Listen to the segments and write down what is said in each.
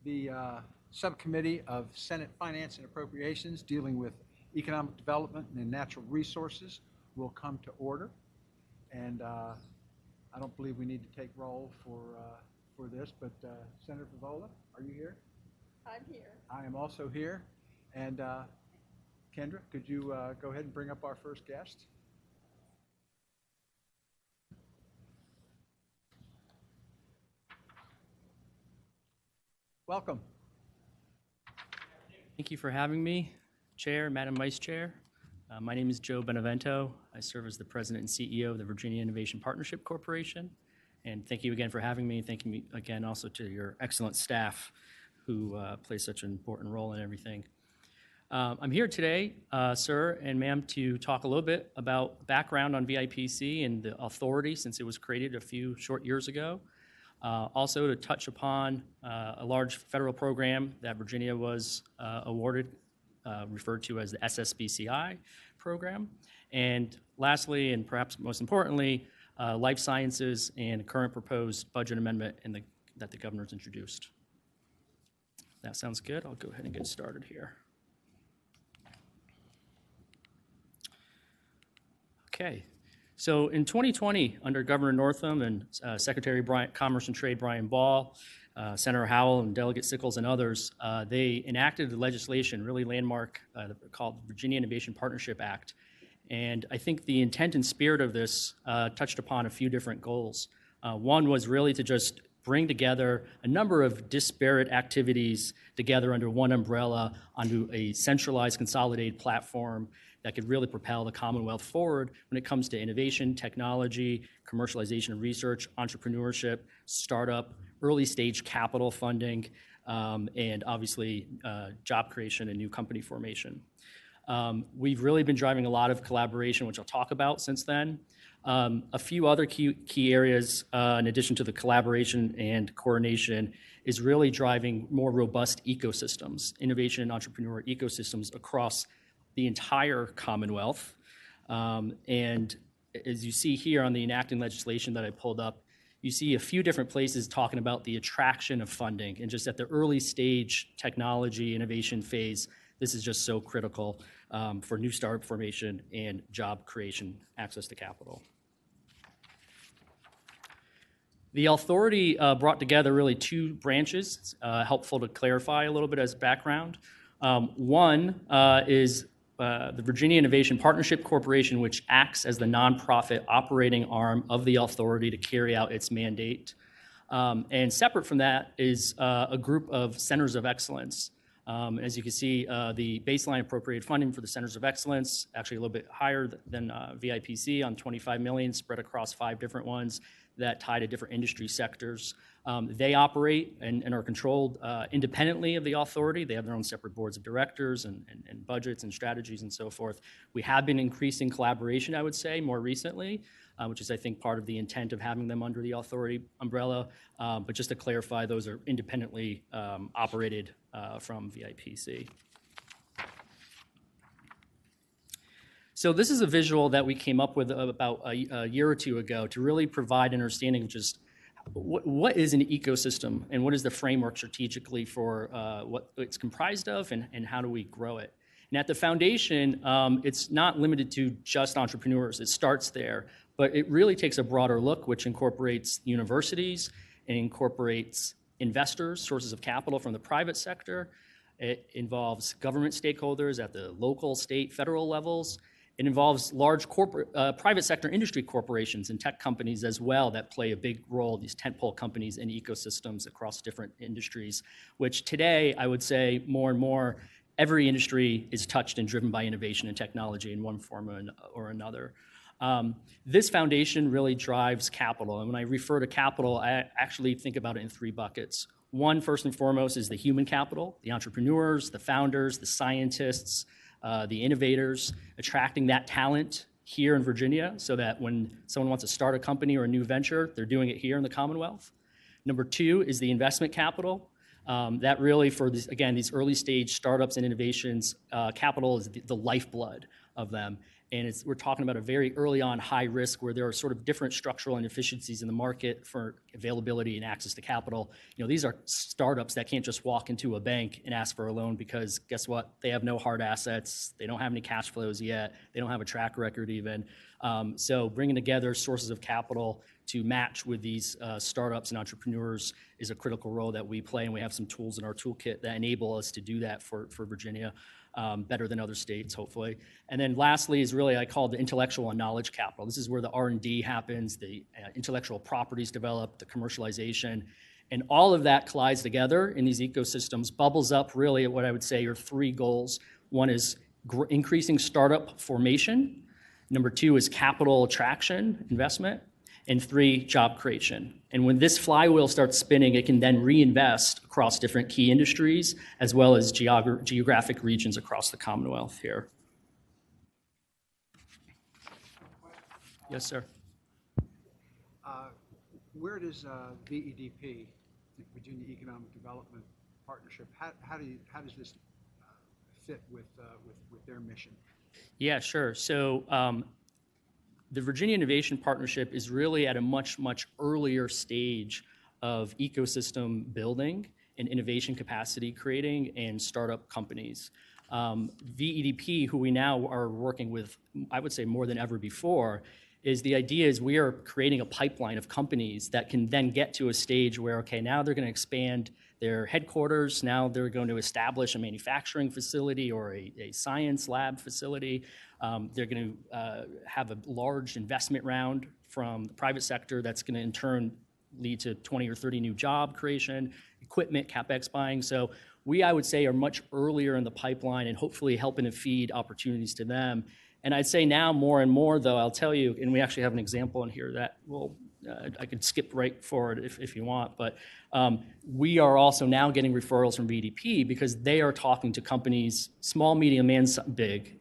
The Subcommittee of Senate Finance and Appropriations dealing with economic development and natural resources will come to order. And I don't believe we need to take roll for this, but Senator Favola, are you here? I'm here. I am also here. And Kendra, could you go ahead and bring up our first guest? Welcome. Thank you for having me, Chair, Madam Vice Chair. My name is Joe Benevento. I serve as the President and CEO of the Virginia Innovation Partnership Corporation. And thank you again for having me. Thank you again also to your excellent staff who play such an important role in everything. I'm here today, sir and ma'am, to talk a little bit about background on VIPC and the authority since it was created a few short years ago. Also to touch upon a large federal program that Virginia was awarded, referred to as the SSBCI program. And lastly, and perhaps most importantly, life sciences and current proposed budget amendment that the governor's introduced. That sounds good. I'll go ahead and get started here. Okay. So in 2020, under Governor Northam and Secretary Commerce and Trade Brian Ball, Senator Howell and Delegate Sickles and others, they enacted the legislation, really landmark, called the Virginia Innovation Partnership Act. And I think the intent and spirit of this touched upon a few different goals. One was really to just bring together a number of disparate activities together under one umbrella onto a centralized, consolidated platform that could really propel the Commonwealth forward when it comes to innovation, technology, commercialization of research, entrepreneurship, startup, early stage capital funding, and obviously job creation and new company formation. We've really been driving a lot of collaboration, which I'll talk about since then. A few other key areas, in addition to the collaboration and coordination, is really driving more robust ecosystems, innovation and entrepreneur ecosystems across the entire Commonwealth. And as you see here on the enacting legislation that I pulled up, you see a few different places talking about the attraction of funding. And just at the early stage technology innovation phase, this is just so critical for new startup formation and job creation, access to capital. The authority brought together really two branches, helpful to clarify a little bit as background. One is the Virginia Innovation Partnership Corporation, which acts as the nonprofit operating arm of the authority to carry out its mandate. And separate from that is a group of centers of excellence. As you can see, the baseline appropriated funding for the centers of excellence, actually a little bit higher than VIPC on $25 million, spread across 5 different ones that tie to different industry sectors. They operate and are controlled independently of the authority. They have their own separate boards of directors and budgets and strategies and so forth. We have been increasing collaboration, I would say, more recently, which is, I think, part of the intent of having them under the authority umbrella. But just to clarify, those are independently operated from VIPC. So this is a visual that we came up with about a year or two ago to really provide an understanding of just what is an ecosystem and what is the framework strategically for what it's comprised of and how do we grow it. And at the foundation, it's not limited to just entrepreneurs. It starts there, but it really takes a broader look, which incorporates universities and incorporates investors, sources of capital from the private sector. It involves government stakeholders at the local, state, federal levels. It involves large corporate, private sector industry corporations and tech companies as well that play a big role, these tentpole companies in ecosystems across different industries, which today I would say more and more every industry is touched and driven by innovation and technology in one form or another. This foundation really drives capital. And when I refer to capital, I actually think about it in 3 buckets. One, first and foremost, is the human capital, the entrepreneurs, the founders, the scientists, the innovators, attracting that talent here in Virginia so that when someone wants to start a company or a new venture, they're doing it here in the Commonwealth. Number 2 is the investment capital. That really, for these early stage startups and innovations, capital is the lifeblood of them. And we're talking about a very early on high risk where there are sort of different structural inefficiencies in the market for availability and access to capital. These are startups that can't just walk into a bank and ask for a loan because guess what? They have no hard assets. They don't have any cash flows yet. They don't have a track record even. So bringing together sources of capital to match with these startups and entrepreneurs is a critical role that we play, and we have some tools in our toolkit that enable us to do that for Virginia better than other states, hopefully. And then lastly is really, I call it the intellectual and knowledge capital. This is where the R&D happens, the intellectual properties develop, the commercialization, and all of that collides together in these ecosystems, bubbles up really at what I would say are three goals. One is increasing startup formation. Number two is capital attraction, investment. And three, job creation. And when this flywheel starts spinning, it can then reinvest across different key industries as well as geographic regions across the Commonwealth here. Yes, sir. Where does VEDP, the Virginia Economic Development Partnership, how does this fit with their mission? Yeah, sure. So the Virginia Innovation Partnership is really at a much, much earlier stage of ecosystem building and innovation capacity creating and startup companies. VEDP, who we now are working with, I would say more than ever before, is the idea is we are creating a pipeline of companies that can then get to a stage where, okay, now they're going to expand their headquarters, now they're going to establish a manufacturing facility or a science lab facility. They're going to have a large investment round from the private sector that's going to in turn lead to 20 or 30 new job creation, equipment, CapEx buying. So we, I would say, are much earlier in the pipeline and hopefully helping to feed opportunities to them. And I'd say now more and more, though, I'll tell you, and we actually have an example in here that I could skip right forward if you want, but we are also now getting referrals from VDP because they are talking to companies, small, medium, and big,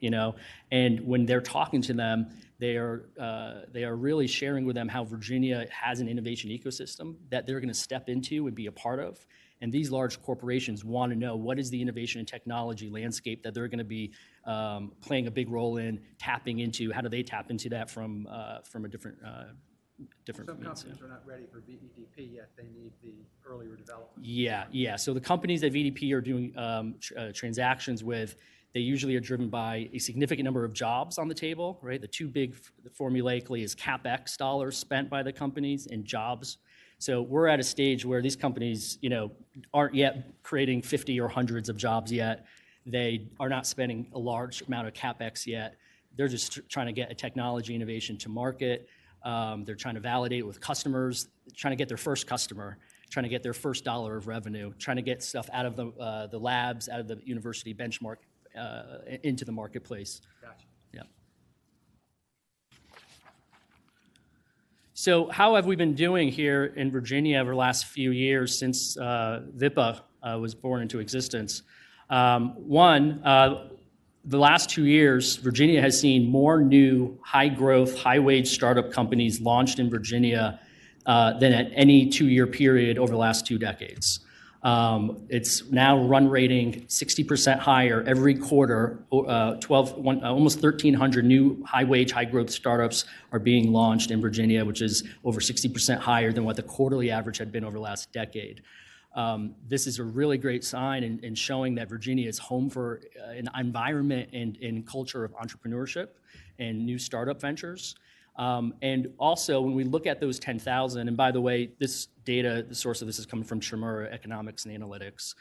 and when they're talking to them, they are really sharing with them how Virginia has an innovation ecosystem that they're going to step into and be a part of. And these large corporations want to know what is the innovation and technology landscape that they're going to be playing a big role in, tapping into. How do they tap into that from a different Some means, companies are not ready for VEDP yet. They need the earlier development. Yeah. So the companies that VDP are doing transactions with, they usually are driven by a significant number of jobs on the table, right? The two big formulaically is CapEx dollars spent by the companies and jobs. So we're at a stage where these companies, aren't yet creating 50 or hundreds of jobs yet. They are not spending a large amount of CapEx yet. They're just trying to get a technology innovation to market. They're trying to validate it with customers, trying to get their first customer, trying to get their first dollar of revenue, trying to get stuff out of the labs, out of the university benchmark into the marketplace. Gotcha. Yeah. So how have we been doing here in Virginia over the last few years since VIPA was born into existence? The last 2 years, Virginia has seen more new high-growth, high-wage startup companies launched in Virginia than at any 2-year period over the last 2 decades. It's now run rating 60% higher every quarter. Almost 1,300 new high-wage, high-growth startups are being launched in Virginia, which is over 60% higher than what the quarterly average had been over the last decade. This is a really great sign in showing that Virginia is home for an environment and culture of entrepreneurship and new startup ventures. And also, when we look at those 10,000, and by the way, this data, the source of this is coming from Chimera Economics and Analytics.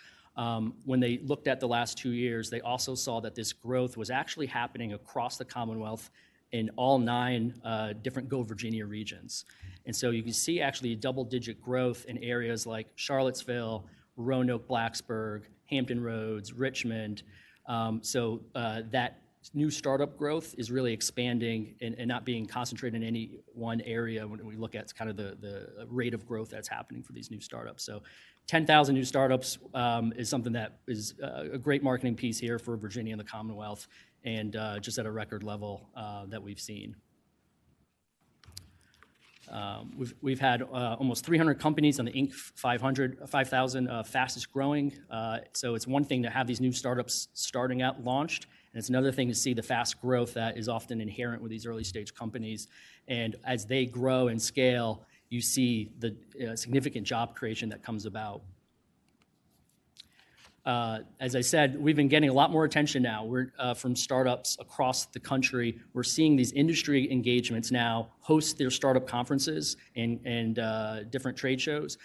When they looked at the last 2 years, they also saw that this growth was actually happening across the Commonwealth in all 9 different Go Virginia regions. And so you can see actually double-digit growth in areas like Charlottesville, Roanoke, Blacksburg, Hampton Roads, Richmond. So that new startup growth is really expanding and not being concentrated in any one area when we look at kind of the rate of growth that's happening for these new startups. So 10,000 new startups is something that is a great marketing piece here for Virginia and the Commonwealth, and just at a record level that we've seen. We've had almost 300 companies on the Inc. 5,000 fastest growing. So it's one thing to have these new startups starting out launched, and it's another thing to see the fast growth that is often inherent with these early stage companies. And as they grow and scale, you see the significant job creation that comes about. As I said, we've been getting a lot more attention now. We're from startups across the country. We're seeing these industry engagements now host their startup conferences and different trade shows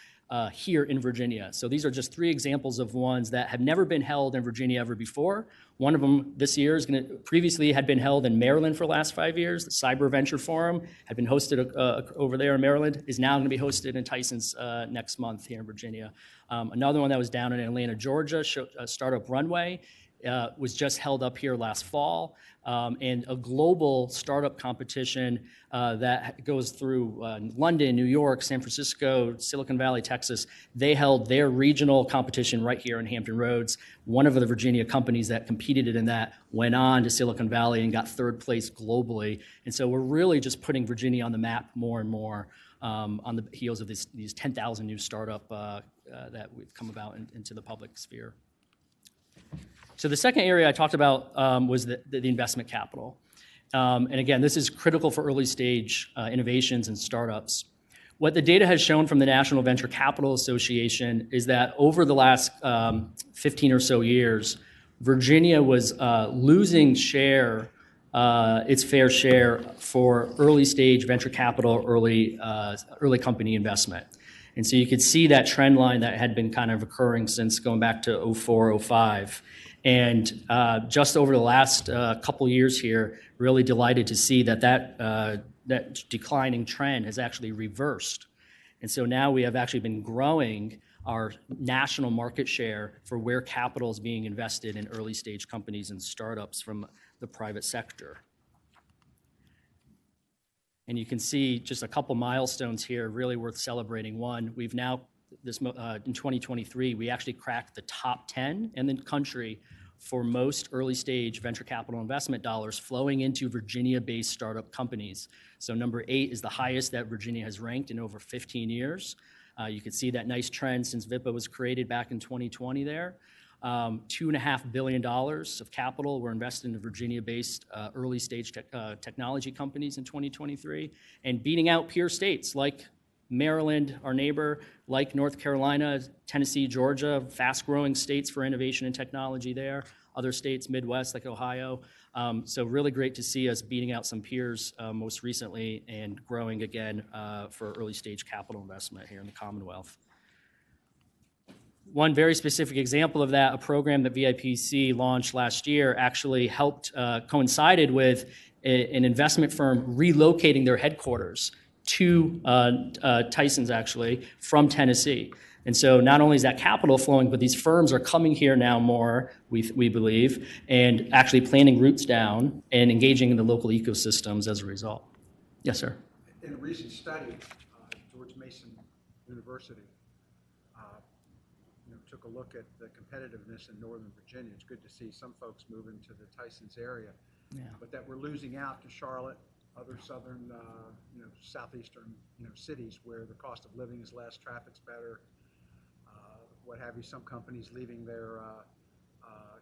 here in Virginia. So these are just 3 examples of ones that have never been held in Virginia ever before. One of them this year previously had been held in Maryland for the last 5 years. The Cyber Venture Forum had been hosted over there in Maryland, is now going to be hosted in Tyson's next month here in Virginia. Another one that was down in Atlanta, Georgia, Startup Runway, was just held up here last fall. And a global startup competition that goes through London, New York, San Francisco, Silicon Valley, Texas. They held their regional competition right here in Hampton Roads. One of the Virginia companies that competed in that went on to Silicon Valley and got 3rd place globally. And so we're really just putting Virginia on the map more and more on the heels of these 10,000 new startup that we've come about into the public sphere. So the second area I talked about was the investment capital. And again, this is critical for early stage innovations and startups. What the data has shown from the National Venture Capital Association is that over the last 15 or so years, Virginia was losing its fair share for early stage venture capital, early company investment. And so you could see that trend line that had been kind of occurring since going back to 04, 05. And just over the last couple years here, really delighted to see that declining trend has actually reversed. And so now we have actually been growing our national market share for where capital is being invested in early stage companies and startups from the private sector. And you can see just a couple milestones here really worth celebrating. One, we've now, in 2023, we actually cracked the top 10 in the country for most early stage venture capital investment dollars flowing into Virginia-based startup companies. So number 8 is the highest that Virginia has ranked in over 15 years. You can see that nice trend since VIPA was created back in 2020 there. $2.5 billion of capital were invested in Virginia-based early stage technology companies in 2023, and beating out peer states like Maryland, our neighbor, like North Carolina, Tennessee, Georgia, fast-growing states for innovation and technology there. Other states, Midwest, like Ohio. So really great to see us beating out some peers most recently and growing again for early-stage capital investment here in the Commonwealth. One very specific example of that, a program that VIPC launched last year, actually coincided with an investment firm relocating their headquarters to Tyson's, actually, from Tennessee. And so not only is that capital flowing, but these firms are coming here now more, we believe, and actually planting roots down and engaging in the local ecosystems as a result. Yes, sir? In a recent study, George Mason University took a look at the competitiveness in Northern Virginia. It's good to see some folks moving to the Tyson's area, but that we're losing out to Charlotte, other southern, southeastern, cities where the cost of living is less, traffic's better, what have you. Some companies leaving their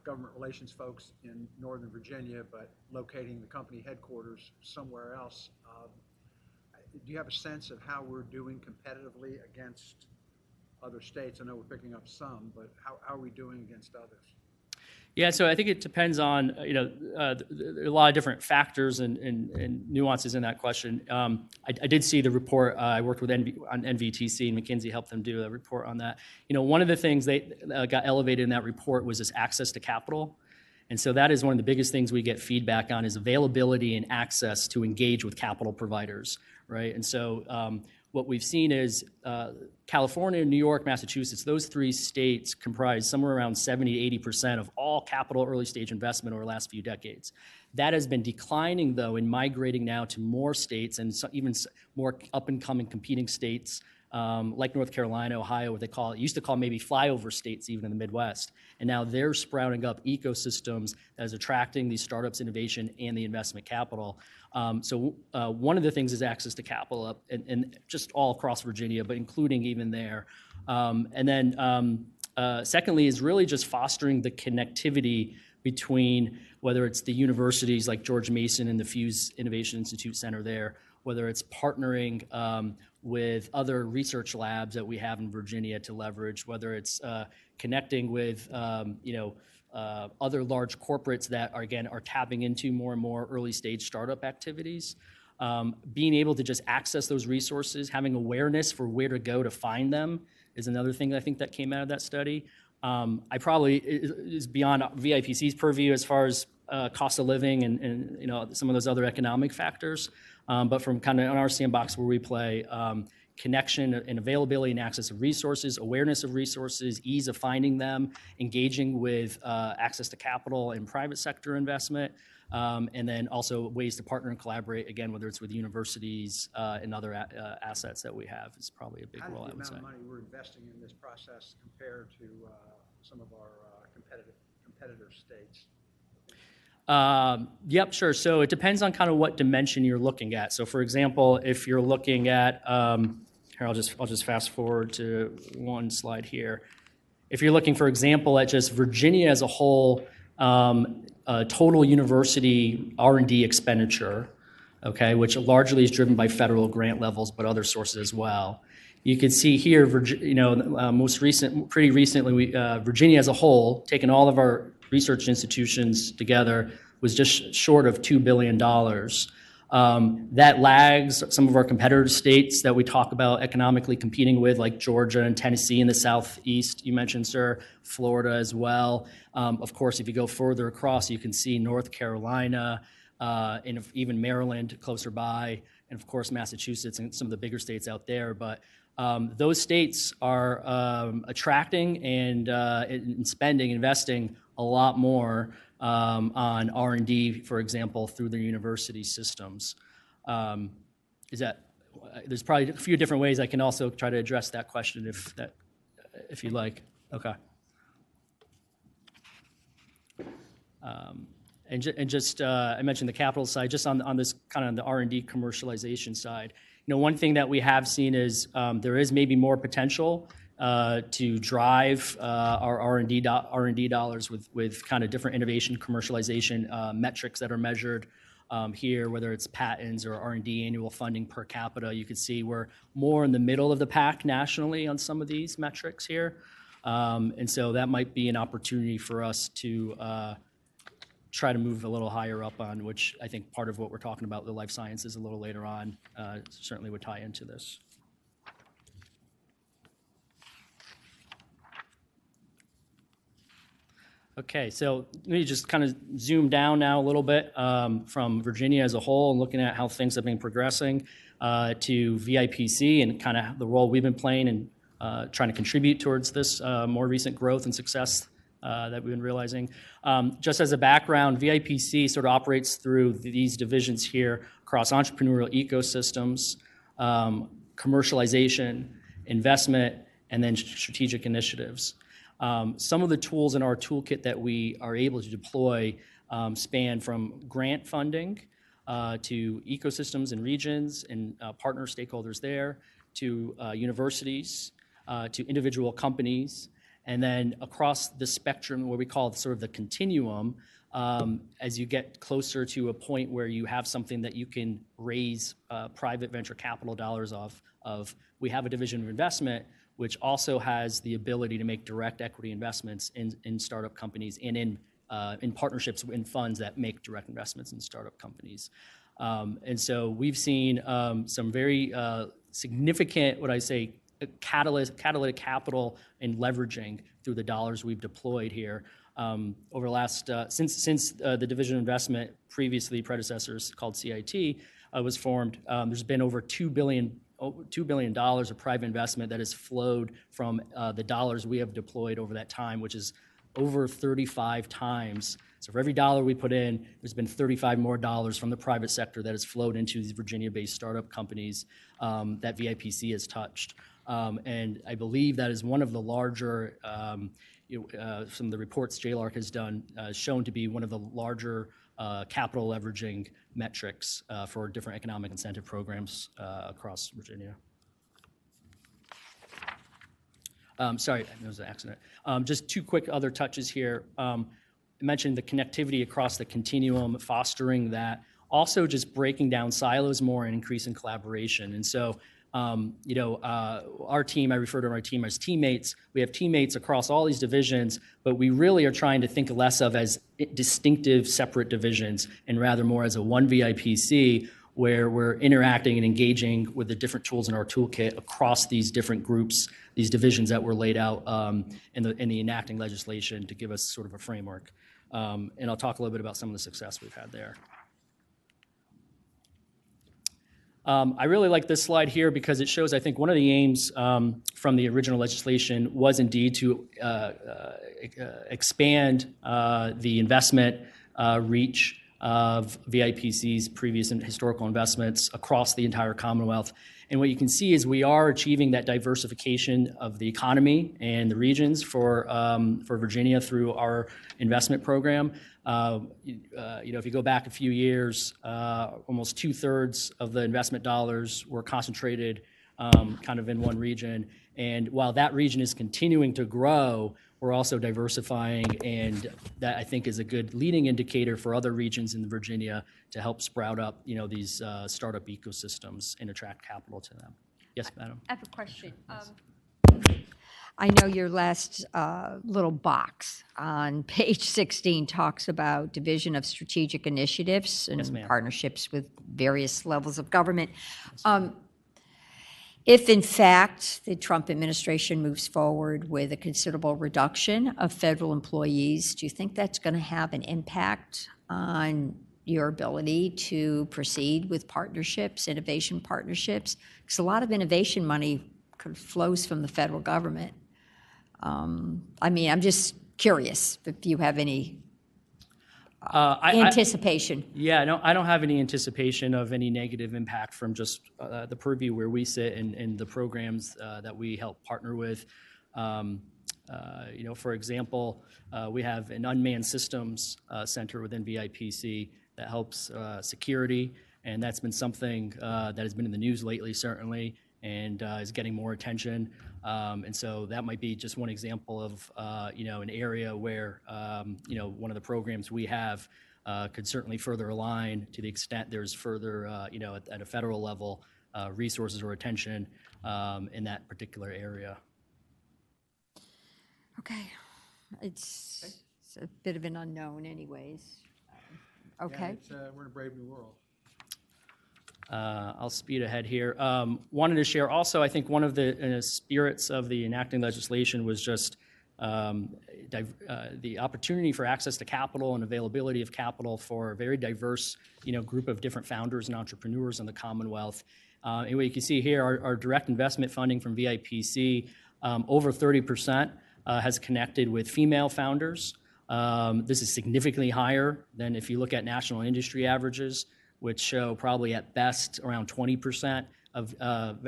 government relations folks in Northern Virginia, but locating the company headquarters somewhere else. Do you have a sense of how we're doing competitively against other states? I know we're picking up some, but how are we doing against others? Yeah, so I think it depends on, there are a lot of different factors and nuances in that question. I did see the report. I worked with on NVTC, and McKinsey helped them do a report on that. One of the things they got elevated in that report was this access to capital. And so that is one of the biggest things we get feedback on, is availability and access to engage with capital providers, right? And so what we've seen is California, New York, Massachusetts, those 3 states comprise somewhere around 70-80% of all capital early stage investment over the last few decades. That has been declining, though, and migrating now to more states and even more up and coming competing states like North Carolina, Ohio, what they call it, used to call maybe flyover states even in the Midwest. And now they're sprouting up ecosystems that is attracting these startups, innovation, and the investment capital. So one of the things is access to capital up and just all across Virginia, but including even there. And then secondly is really just fostering the connectivity between whether it's the universities like George Mason and the Fuse Innovation Institute Center there, whether it's partnering with other research labs that we have in Virginia to leverage, whether it's connecting with other large corporates that are tapping into more and more early stage startup activities. Being able to just access those resources, having awareness for where to go to find them is another thing I think that came out of that study. I probably is beyond VIPC's purview as far as cost of living and some of those other economic factors. But from kind of on our sandbox where we play, connection and availability and access of resources, awareness of resources, ease of finding them, engaging with access to capital and private sector investment, and then also ways to partner and collaborate, again, whether it's with universities and other assets that we have is probably a big role, I would say. How does the amount of money we're investing in this process compare to some of our competitor states? Yep, sure. So it depends on kind of what dimension you're looking at. So for example, if you're looking at, here, I'll just fast forward to one slide here. If you're looking, for example, at just Virginia as a whole, total university R&D expenditure, okay, which largely is driven by federal grant levels, but other sources as well. You can see here, pretty recently, Virginia as a whole, taking all of our research institutions together, was just short of $2 billion. That lags some of our competitor states that we talk about economically competing with, like Georgia and Tennessee in the southeast, you mentioned, sir, Florida as well. Of course, if you go further across, you can see North Carolina, and even Maryland closer by, and of course Massachusetts and some of the bigger states out there. But those states are attracting and spending, investing a lot more on R&D, for example, through their university systems. There's probably a few different ways I can also try to address that question if you'd like. Okay. I mentioned the capital side, just on this kind of the R&D commercialization side. One thing that we have seen is there is maybe more potential to drive our R&D dollars with kind of different innovation commercialization metrics that are measured here, whether it's patents or R&D annual funding per capita. You can see we're more in the middle of the pack nationally on some of these metrics here. And so that might be an opportunity for us to try to move a little higher up on, which I think part of what we're talking about, the life sciences a little later on, certainly would tie into this. Okay, so let me just kind of zoom down now a little bit from Virginia as a whole and looking at how things have been progressing to VIPC and kind of the role we've been playing and trying to contribute towards this more recent growth and success that we've been realizing. Just as a background, VIPC sort of operates through these divisions here across entrepreneurial ecosystems, commercialization, investment, and then strategic initiatives. Some of the tools in our toolkit that we are able to deploy span from grant funding to ecosystems and regions and partner stakeholders there, to universities, to individual companies, and then across the spectrum, what we call sort of the continuum, as you get closer to a point where you have something that you can raise private venture capital dollars off of, we have a division of investment which also has the ability to make direct equity investments in startup companies and in partnerships in funds that make direct investments in startup companies. And so we've seen some very significant, what I say, catalytic capital and leveraging through the dollars we've deployed here over the last since the division of investment, previously predecessors called CIT, was formed. There's been over $2 billion of private investment that has flowed from the dollars we have deployed over that time, which is over 35 times. So for every dollar we put in, there's been 35 more dollars from the private sector that has flowed into these Virginia-based startup companies that VIPC has touched. And I believe that is one of the larger, some of the reports JLARC has done, shown to be one of the larger capital leveraging metrics for different economic incentive programs across Virginia. Sorry, there was an accident. Just two quick other touches here. I mentioned the connectivity across the continuum, fostering that. Also just breaking down silos more and increasing collaboration. And so, our team, I refer to our team as teammates. We have teammates across all these divisions, but we really are trying to think less of as distinctive, separate divisions and rather more as a one VIPC where we're interacting and engaging with the different tools in our toolkit across these different groups, these divisions that were laid out in the enacting legislation to give us sort of a framework. And I'll talk a little bit about some of the success we've had there. I really like this slide here because it shows, I think, one of the aims from the original legislation was indeed to expand the investment reach of VIPC's previous and historical investments across the entire Commonwealth. And what you can see is we are achieving that diversification of the economy and the regions for Virginia through our investment program. If you go back a few years, almost 2/3 of the investment dollars were concentrated kind of in one region. And while that region is continuing to grow, we're also diversifying, and that I think is a good leading indicator for other regions in Virginia to help sprout up, these startup ecosystems and attract capital to them. Yes, madam. I have a question. I know your last little box on page 16 talks about division of strategic initiatives and Yes, partnerships with various levels of government. If, in fact, the Trump administration moves forward with a considerable reduction of federal employees, do you think that's going to have an impact on your ability to proceed with partnerships, innovation partnerships? Because a lot of innovation money flows from the federal government. I'm just curious if you have any anticipation. I don't have any anticipation of any negative impact from just the purview where we sit and the programs that we help partner with. For example, we have an unmanned systems center within VIPC that helps security, and that's been something that has been in the news lately, certainly, and is getting more attention. And so that might be just one example of, an area where, one of the programs we have could certainly further align to the extent there's further, at a federal level, resources or attention in that particular area. Okay. It's a bit of an unknown anyways. Okay. Yeah, we're in a brave new world. I'll speed ahead here. Wanted to share also, I think one of the spirits of the enacting legislation was just the opportunity for access to capital and availability of capital for a very diverse, group of different founders and entrepreneurs in the Commonwealth. And what you can see here, our direct investment funding from VIPC, over 30% has connected with female founders. This is significantly higher than if you look at national industry averages, which show probably at best around 20% of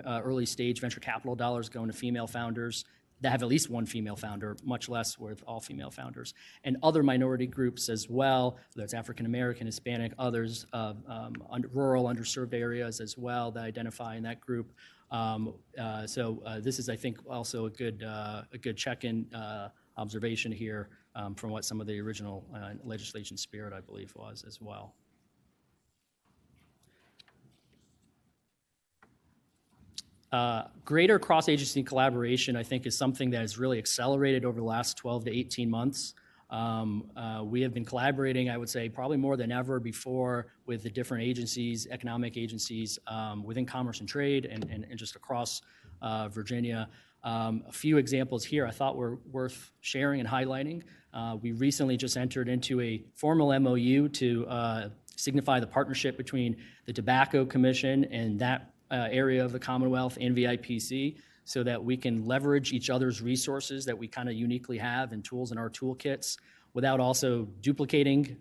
early stage venture capital dollars going to female founders that have at least one female founder, much less with all female founders. And other minority groups as well, whether it's African American, Hispanic, others, rural, underserved areas as well that identify in that group. So this is, I think, also a good check-in observation here from what some of the original legislation spirit, I believe, was as well. Greater cross-agency collaboration, I think, is something that has really accelerated over the last 12 to 18 months. We have been collaborating, I would say, probably more than ever before with the different agencies, economic agencies within commerce and trade and just across Virginia. A few examples here I thought were worth sharing and highlighting. We recently just entered into a formal MOU to signify the partnership between the Tobacco Commission and that area of the Commonwealth and VIPC so that we can leverage each other's resources that we kind of uniquely have and tools in our toolkits without also duplicating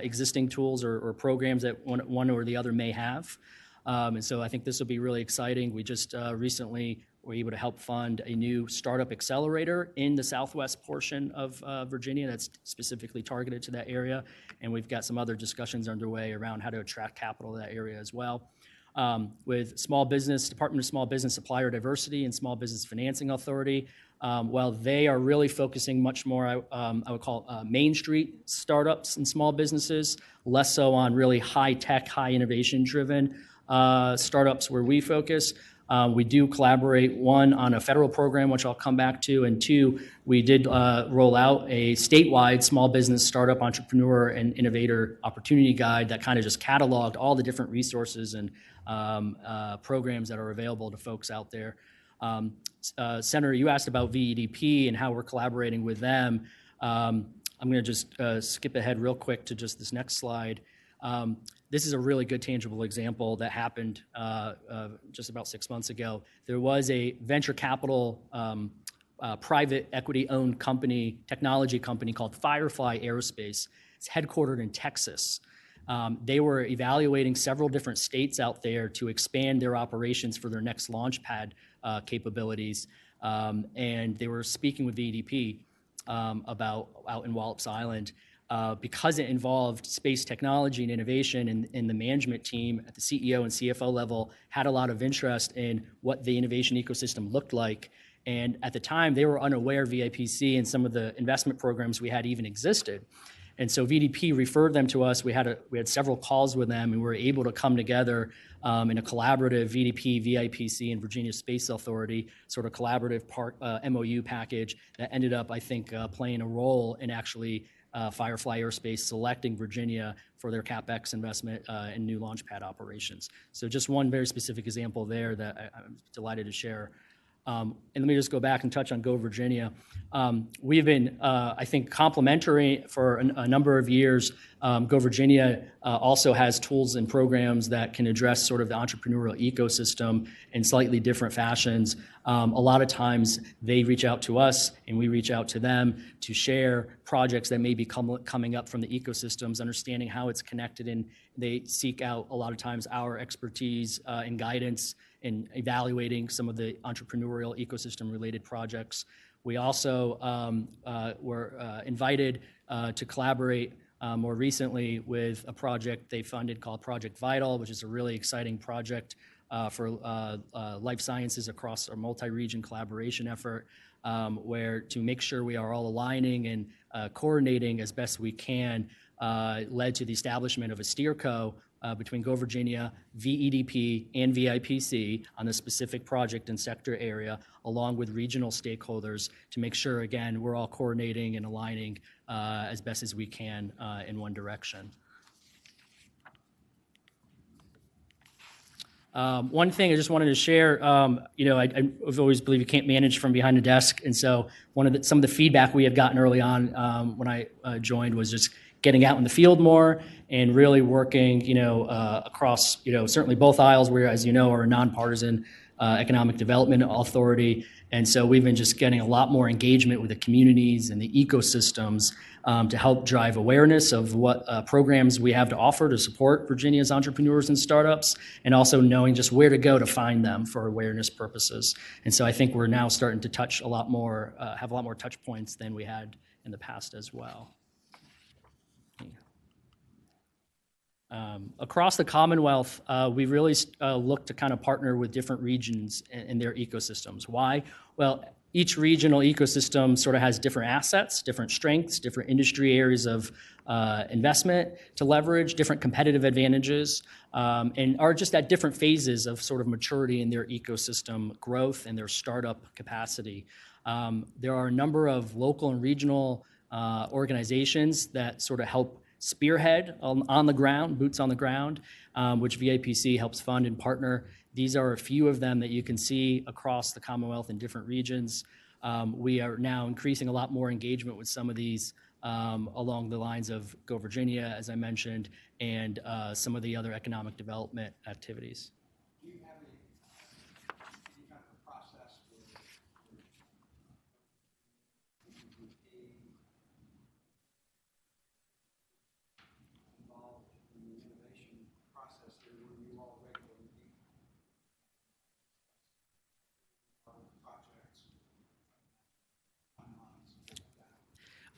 existing tools or programs that one or the other may have. And so I think this will be really exciting. We just recently we're able to help fund a new startup accelerator in the southwest portion of Virginia that's specifically targeted to that area. And we've got some other discussions underway around how to attract capital to that area as well. With Small Business, Department of Small Business Supplier Diversity and Small Business Financing Authority, while they are really focusing much more, I would call Main Street startups and small businesses, less so on really high-tech, high innovation-driven startups where we focus. We do collaborate, one, on a federal program, which I'll come back to, and two, we did roll out a statewide small business startup entrepreneur and innovator opportunity guide that kind of just cataloged all the different resources and programs that are available to folks out there. Senator, you asked about VEDP and how we're collaborating with them. I'm going to just skip ahead real quick to just this next slide. This is a really good tangible example that happened just about 6 months ago. There was a venture capital private equity-owned company, technology company called Firefly Aerospace. It's headquartered in Texas. They were evaluating several different states out there to expand their operations for their next launch pad capabilities. And they were speaking with VEDP about out in Wallops Island. Because it involved space technology and innovation, and the management team at the CEO and CFO level had a lot of interest in what the innovation ecosystem looked like. And at the time, they were unaware VIPC and some of the investment programs we had even existed. And so VDP referred them to us. We had several calls with them, and we were able to come together in a collaborative VDP, VIPC, and Virginia Space Authority sort of collaborative MOU package that ended up, I think, playing a role in actually Firefly Aerospace selecting Virginia for their CapEx investment in new launch pad operations. So just one very specific example there that I'm delighted to share. And let me just go back and touch on Go Virginia. We've been, I think, complementary for a number of years. Go Virginia also has tools and programs that can address sort of the entrepreneurial ecosystem in slightly different fashions. A lot of times they reach out to us and we reach out to them to share projects that may be coming up from the ecosystems, understanding how it's connected, and they seek out a lot of times our expertise and guidance in evaluating some of the entrepreneurial ecosystem-related projects. We also were invited to collaborate more recently with a project they funded called Project Vital, which is a really exciting project for life sciences across our multi-region collaboration effort, where to make sure we are all aligning and coordinating as best we can led to the establishment of a SteerCo between Go Virginia, VEDP, and VIPC on the specific project and sector area, along with regional stakeholders to make sure, again, we're all coordinating and aligning as best as we can in one direction. One thing I just wanted to share, I've always believed you can't manage from behind a desk, and so some of the feedback we had gotten early on when I joined was just getting out in the field more and really working, across, certainly both aisles. We, as you know, are a nonpartisan economic development authority, and so we've been just getting a lot more engagement with the communities and the ecosystems to help drive awareness of what programs we have to offer to support Virginia's entrepreneurs and startups, and also knowing just where to go to find them for awareness purposes. And so I think we're now starting to touch a lot more, have a lot more touch points than we had in the past as well. Across the Commonwealth, we really look to kind of partner with different regions and their ecosystems. Why? Well, each regional ecosystem sort of has different assets, different strengths, different industry areas of investment to leverage, different competitive advantages, and are just at different phases of sort of maturity in their ecosystem growth and their startup capacity. There are a number of local and regional organizations that sort of help spearhead on the ground, boots on the ground, which VIPC helps fund and partner. These are a few of them that you can see across the Commonwealth in different regions. We are now increasing a lot more engagement with some of these along the lines of Go Virginia, as I mentioned, and some of the other economic development activities. Do you have any kind of process with involved in the innovation process there where you all regularly meet?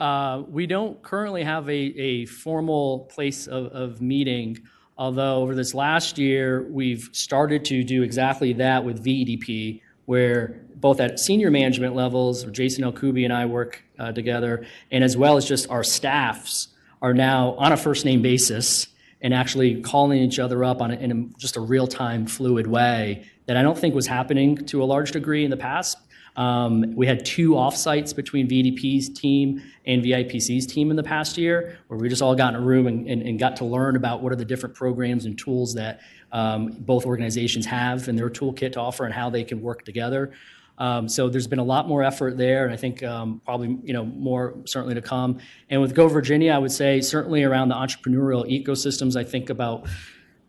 We don't currently have a formal place of meeting, although over this last year, we've started to do exactly that with VEDP, where both at senior management levels, Jason Alcubi and I work together, and as well as just our staffs are now on a first name basis and actually calling each other up in just a real-time fluid way that I don't think was happening to a large degree in the past. We had 2 offsites between VDP's team and VIPC's team in the past year, where we just all got in a room and got to learn about what are the different programs and tools that both organizations have in their toolkit to offer and how they can work together. So there's been a lot more effort there, and I think probably more certainly to come. And with Go Virginia, I would say certainly around the entrepreneurial ecosystems. I think about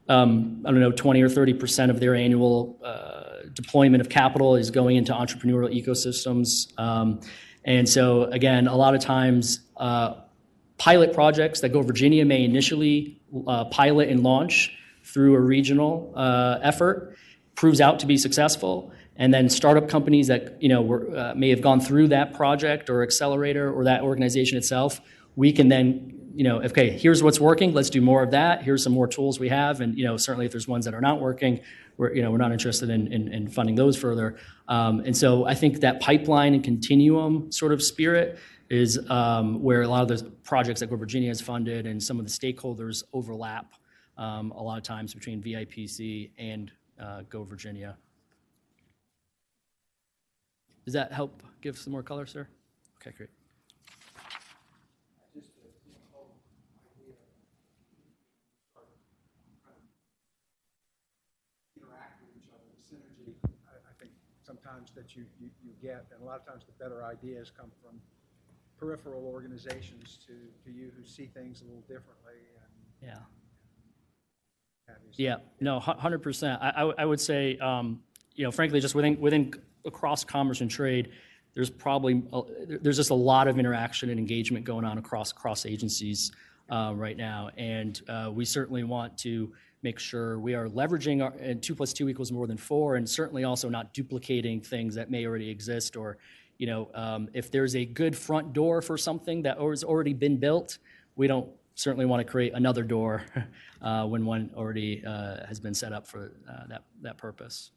20 or 30% of their annual deployment of capital is going into entrepreneurial ecosystems. And so again, a lot of times pilot projects that Go Virginia may initially pilot and launch through a regional effort proves out to be successful. And then startup companies that may have gone through that project or accelerator or that organization itself, we can then okay, here's what's working. Let's do more of that. Here's some more tools we have, and certainly if there's ones that are not working, we're not interested in funding those further. And so I think that pipeline and continuum sort of spirit is where a lot of the projects that Go Virginia has funded and some of the stakeholders overlap a lot of times between VIPC and Go Virginia. Does that help give some more color, sir? Okay, great. Interact with each other, the synergy, I think sometimes that you get, and a lot of times the better ideas come from peripheral organizations to you who see things a little differently. And yeah, no, 100%. I would say, frankly, just within across commerce and trade, there's just a lot of interaction and engagement going on across agencies right now, and we certainly want to make sure we are leveraging and 2 + 2 = more than 4, and certainly also not duplicating things that may already exist, or if there's a good front door for something that has already been built, we don't certainly want to create another door when one already has been set up for that purpose.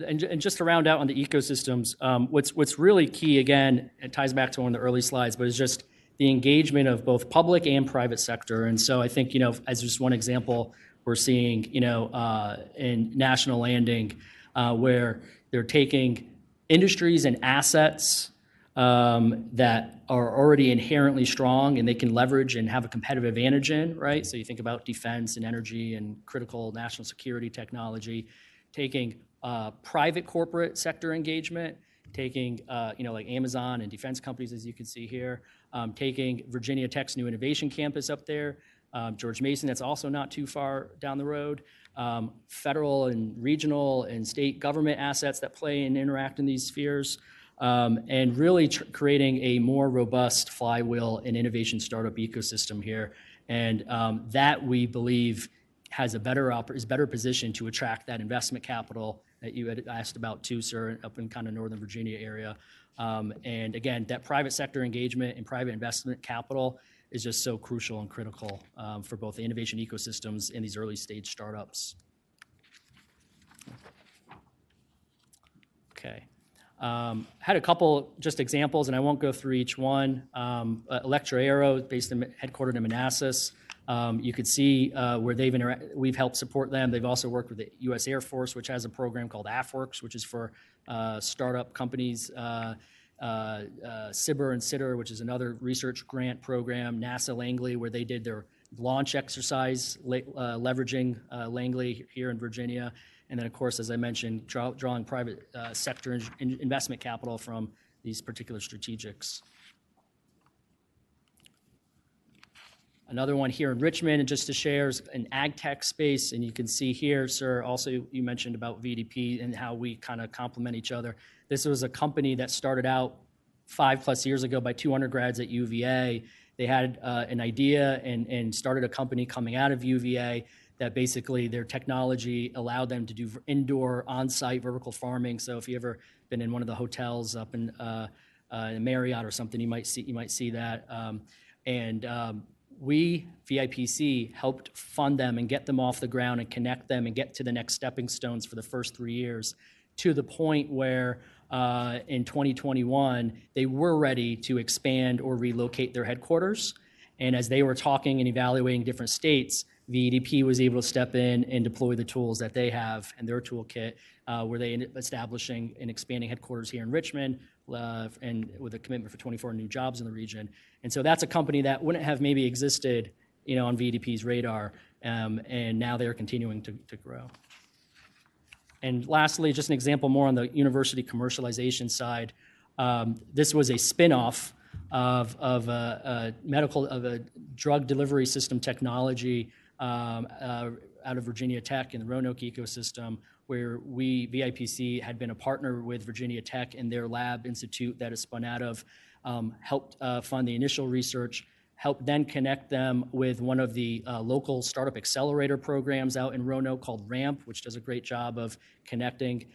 And just to round out on the ecosystems, what's really key, again, it ties back to one of the early slides, but it's just the engagement of both public and private sector. And so I think, as just one example, we're seeing, in National Landing, where they're taking industries and assets that are already inherently strong and they can leverage and have a competitive advantage in, right? So you think about defense and energy and critical national security technology, taking private corporate sector engagement, taking like Amazon and defense companies, as you can see here, taking Virginia Tech's new innovation campus up there, George Mason, that's also not too far down the road, federal and regional and state government assets that play and interact in these spheres, and really creating a more robust flywheel and innovation startup ecosystem here. And that we believe is better positioned to attract that investment capital that you had asked about too, sir, up in kind of Northern Virginia area. And again, that private sector engagement and private investment capital is just so crucial and critical for both the innovation ecosystems and these early stage startups. Okay. Had a couple just examples, and I won't go through each one. Electra Aero, headquartered in Manassas. You could see where we've helped support them. They've also worked with the U.S. Air Force, which has a program called AFWorks, which is for startup companies. SIBR and SITR, which is another research grant program. NASA Langley, where they did their launch exercise, leveraging Langley here in Virginia. And then, of course, as I mentioned, drawing private sector investment capital from these particular strategics. Another one here in Richmond, and just to share, is an ag tech space. And you can see here, sir, also you mentioned about VDP and how we kind of complement each other. This was a company that started out 5+ years ago by 2 undergrads at UVA. They had an idea and started a company coming out of UVA that basically their technology allowed them to do indoor on-site vertical farming. So if you ever been in one of the hotels up in Marriott or something, you might see that. We, VIPC, helped fund them and get them off the ground and connect them and get to the next stepping stones for the first 3 years, to the point where in 2021, they were ready to expand or relocate their headquarters. And as they were talking and evaluating different states, VEDP was able to step in and deploy the tools that they have in their toolkit, where they ended up establishing and expanding headquarters here in Richmond, and with a commitment for 24 new jobs in the region. And so that's a company that wouldn't have maybe existed, on VEDP's radar, and now they're continuing to grow. And lastly, just an example more on the university commercialization side. This was a spin-off of a drug delivery system technology out of Virginia Tech in the Roanoke ecosystem, where we, VIPC, had been a partner with Virginia Tech and their lab institute that is spun out of, helped fund the initial research, helped then connect them with one of the local startup accelerator programs out in Roanoke called RAMP, which does a great job of connecting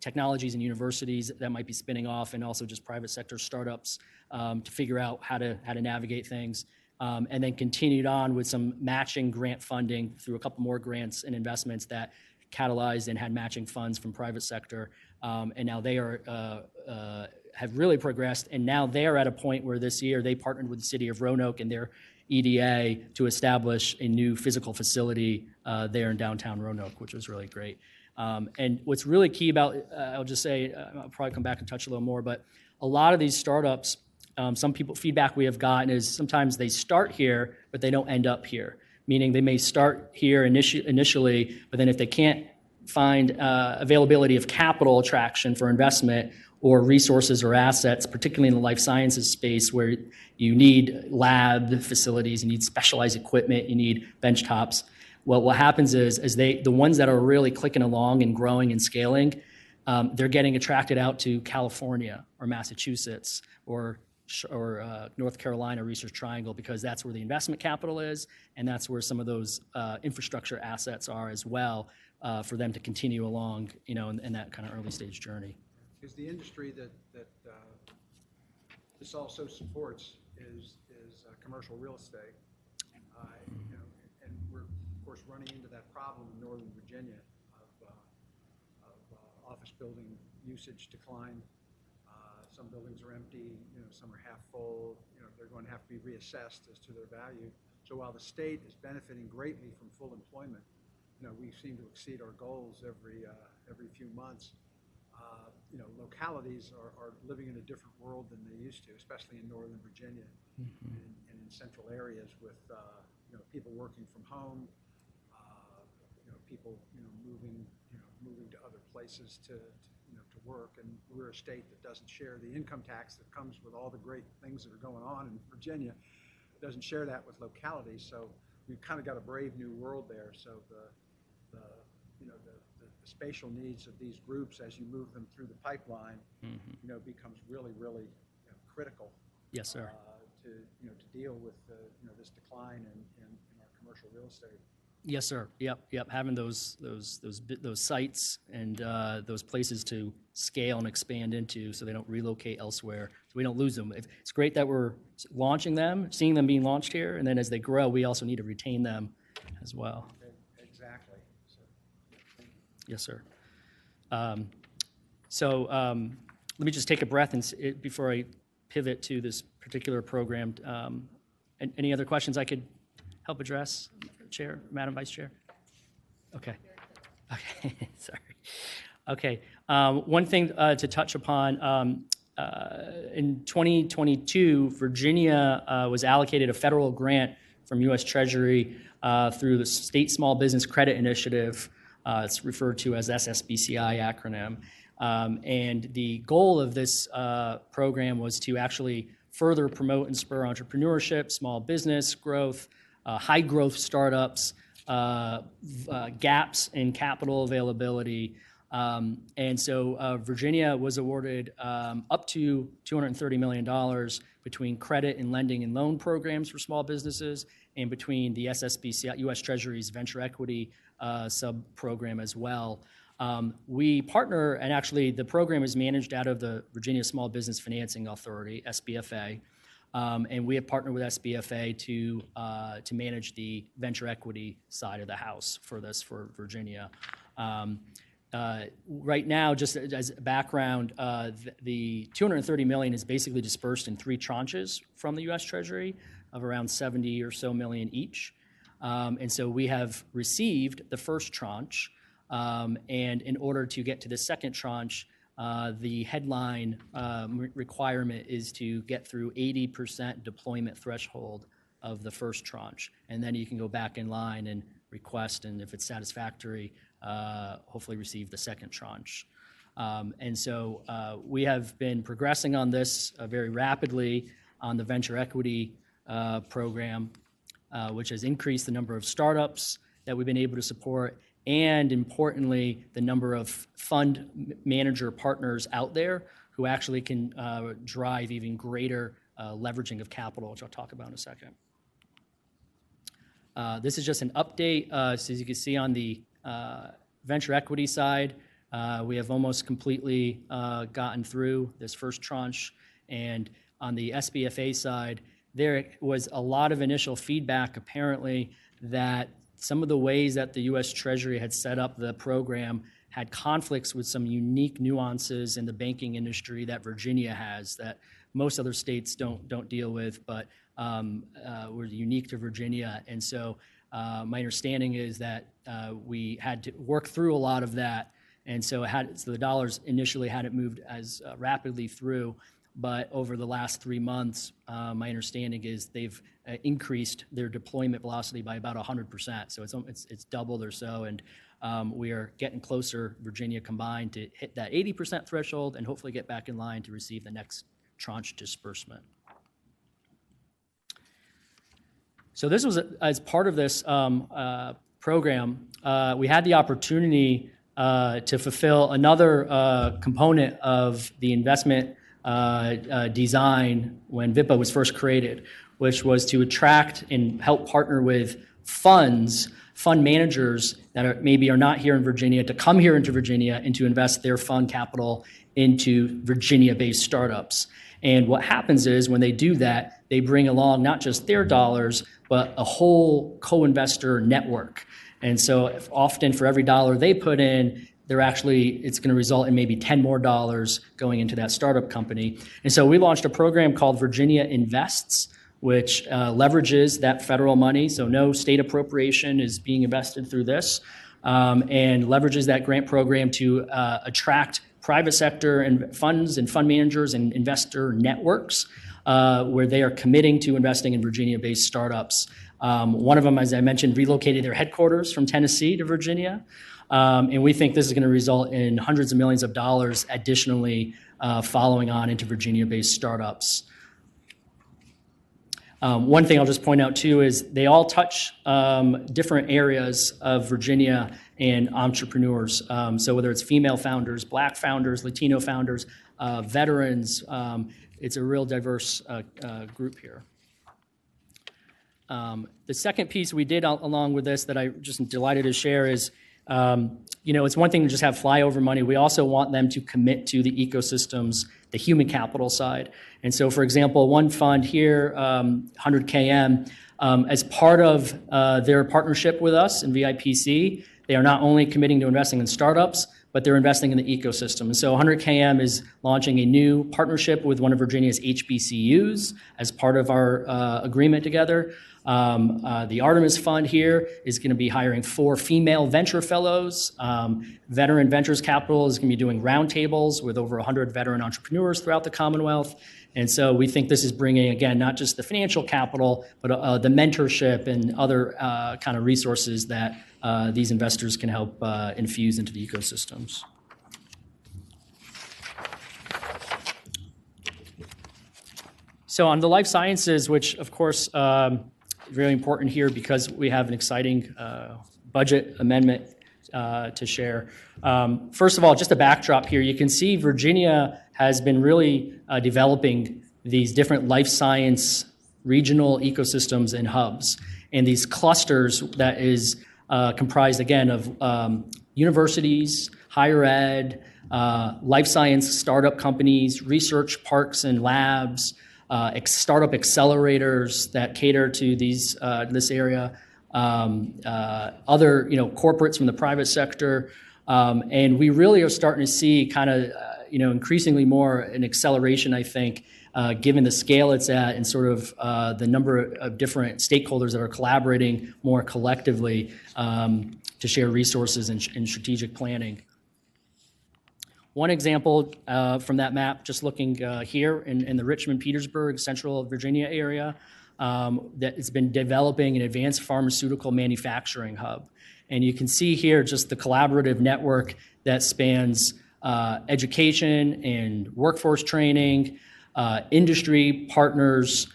technologies and universities that might be spinning off, and also just private sector startups to figure out how to navigate things. And then continued on with some matching grant funding through a couple more grants and investments that catalyzed and had matching funds from private sector. And now they have really progressed, and now they're at a point where this year they partnered with the city of Roanoke and their EDA to establish a new physical facility there in downtown Roanoke, which was really great. And what's really key about, I'll just say, I'll probably come back and touch a little more, but a lot of these startups, feedback we have gotten is sometimes they start here, but they don't end up here. Meaning they may start here initially, but then if they can't find availability of capital attraction for investment or resources or assets, particularly in the life sciences space where you need lab facilities, you need specialized equipment, you need bench tops. Well, what happens is the ones that are really clicking along and growing and scaling, they're getting attracted out to California or Massachusetts or North Carolina Research Triangle, because that's where the investment capital is, and that's where some of those infrastructure assets are as well, for them to continue along, in that kind of early stage journey. Because the industry that this also supports is commercial real estate, and we're of course running into that problem in Northern Virginia of office building usage decline. Some buildings are empty, some are half full, they're going to have to be reassessed as to their value. So while the state is benefiting greatly from full employment, we seem to exceed our goals every few months. Localities are living in a different world than they used to, especially in Northern Virginia, and in central areas with people working from home, people moving to other places to work. And we're a state that doesn't share the income tax that comes with all the great things that are going on in Virginia. It doesn't share that with localities, so we've kind of got a brave new world there. So the spatial needs of these groups as you move them through the pipeline, becomes really, really critical. Yes, sir. To deal with this decline in our commercial real estate. Yes, sir. Yep. Having those sites and those places to scale and expand into, so they don't relocate elsewhere, so we don't lose them. It's great that we're launching them, seeing them being launched here, and then as they grow, we also need to retain them as well. Exactly. Yes, sir. Let me just take a breath before I pivot to this particular program. Any other questions I could help address, Chair, Madam Vice Chair? Okay. Sorry. Okay. One thing to touch upon, in 2022, Virginia was allocated a federal grant from U.S. Treasury through the State Small Business Credit Initiative. It's referred to as SSBCI acronym. And the goal of this program was to actually further promote and spur entrepreneurship, small business growth, high growth startups, gaps in capital availability. And so Virginia was awarded up to $230 million between credit and lending and loan programs for small businesses, and between the SSBCI, U.S. Treasury's venture equity sub-program as well. We partner, and actually the program is managed out of the Virginia Small Business Financing Authority, SBFA, and we have partnered with SBFA to manage the venture equity side of the house for this for Virginia. Right now, just as background, the $230 million is basically dispersed in 3 tranches from the U.S. Treasury of around $70 or so million each. And so we have received the first tranche, and in order to get to the second tranche, the headline requirement is to get through 80% deployment threshold of the first tranche. And then you can go back in line and request, and if it's satisfactory, hopefully receive the second tranche. And so we have been progressing on this very rapidly on the venture equity program, which has increased the number of startups that we've been able to support, and importantly, the number of fund manager partners out there who actually can drive even greater leveraging of capital, which I'll talk about in a second. This is just an update. So as you can see on the venture equity side, we have almost completely gotten through this first tranche. And on the SBFA side, there was a lot of initial feedback, apparently, that some of the ways that the U.S. Treasury had set up the program had conflicts with some unique nuances in the banking industry that Virginia has that most other states don't deal with, but were unique to Virginia. And so my understanding is that we had to work through a lot of that, and so the dollars initially hadn't moved as rapidly through. But over the last 3 months, my understanding is they've increased their deployment velocity by about 100%. So it's doubled or so, and we are getting closer, Virginia combined, to hit that 80% threshold and hopefully get back in line to receive the next tranche disbursement. So this was, as part of this program, we had the opportunity to fulfill another component of the investment design when VIPA was first created, which was to attract and help partner with fund managers that maybe are not here in Virginia, to come here into Virginia and to invest their fund capital into Virginia-based startups. And what happens is when they do that, they bring along not just their dollars, but a whole co-investor network. And so often for every dollar they put in, it's going to result in maybe 10 more dollars going into that startup company. And so we launched a program called Virginia Invests, which leverages that federal money. So no state appropriation is being invested through this, and leverages that grant program to attract private sector and funds and fund managers and investor networks where they are committing to investing in Virginia-based startups. One of them, as I mentioned, relocated their headquarters from Tennessee to Virginia. And we think this is going to result in hundreds of millions of dollars additionally following on into Virginia-based startups. One thing I'll just point out too is they all touch different areas of Virginia and entrepreneurs. So whether it's female founders, Black founders, Latino founders, veterans, it's a real diverse group here. The second piece we did along with this that I just am delighted to share is, it's one thing to just have flyover money. We also want them to commit to the ecosystems, the human capital side. And so, for example, one fund here, 100KM, as part of their partnership with us in VIPC, they are not only committing to investing in startups, but they're investing in the ecosystem. And so 100KM is launching a new partnership with one of Virginia's HBCUs as part of our agreement together. The Artemis Fund here is going to be hiring 4 female venture fellows. Veteran Ventures Capital is going to be doing roundtables with over 100 veteran entrepreneurs throughout the Commonwealth. And so we think this is bringing, again, not just the financial capital, but the mentorship and other kind of resources that these investors can help infuse into the ecosystems. So on the life sciences, which of course, really important here because we have an exciting budget amendment to share. First of all, just a backdrop here, you can see Virginia has been really developing these different life science regional ecosystems and hubs. And these clusters that is comprised, again, of universities, higher ed, life science startup companies, research parks and labs, startup accelerators that cater to this area, other corporates from the private sector, and we really are starting to see kind of increasingly more an acceleration, I think, given the scale it's at and sort of the number of different stakeholders that are collaborating more collectively to share resources and strategic planning. One example from that map, just looking here in the Richmond-Petersburg, Central Virginia area, that has been developing an advanced pharmaceutical manufacturing hub. And you can see here just the collaborative network that spans education and workforce training, industry partners,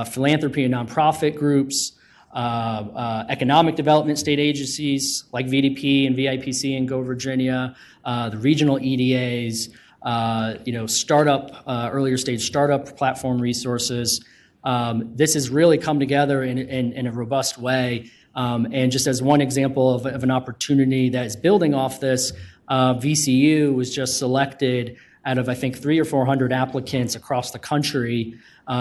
philanthropy and nonprofit groups, economic development state agencies like VDP and VIPC in Go Virginia, the regional EDAs, startup, earlier stage startup platform resources. This has really come together in a robust way. And just as one example of an opportunity that is building off this, VCU was just selected out of, I think, 300 or 400 applicants across the country.